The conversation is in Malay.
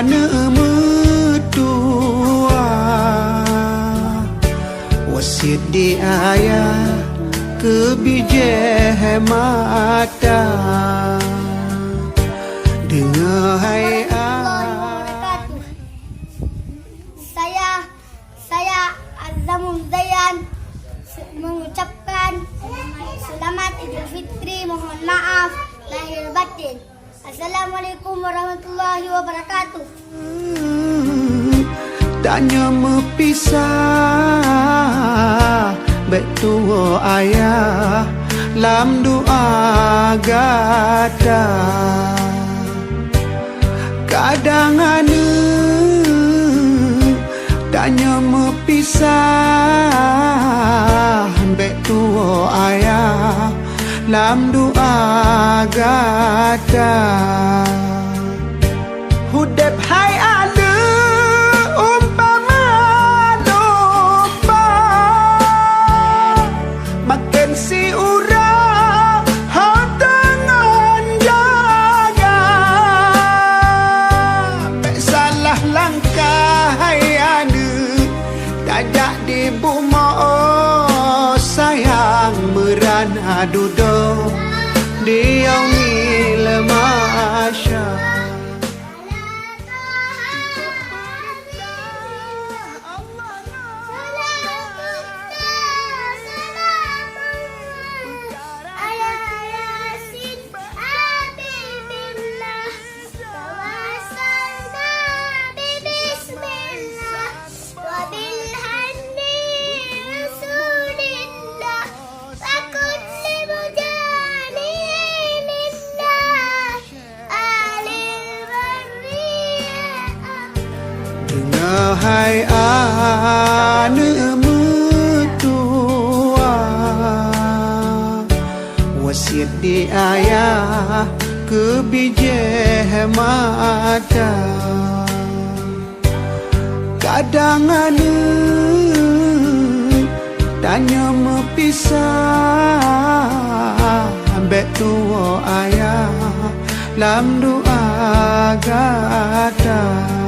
ane metua wasit di ayah kebijah mata dengar hai Saya Azamul Zayan mengucapkan selamat Idul Fitri, mohon maaf lahir batin. Assalamualaikum warahmatullahi wabarakatuh. Tanya mepisah betua ayah lam doa gata kadang ane tanya mepisah betua ayah lam doa gata hudep hai ada umpama domba makin si urang hau tangan jaga tak salah langkah hai ada tajak di buma oh sayang merana duduk dia ngil masya hai ane metua wasiat di ayah kebijah mata kadang ane tanya mepisah ambek tua ayah lam doa gata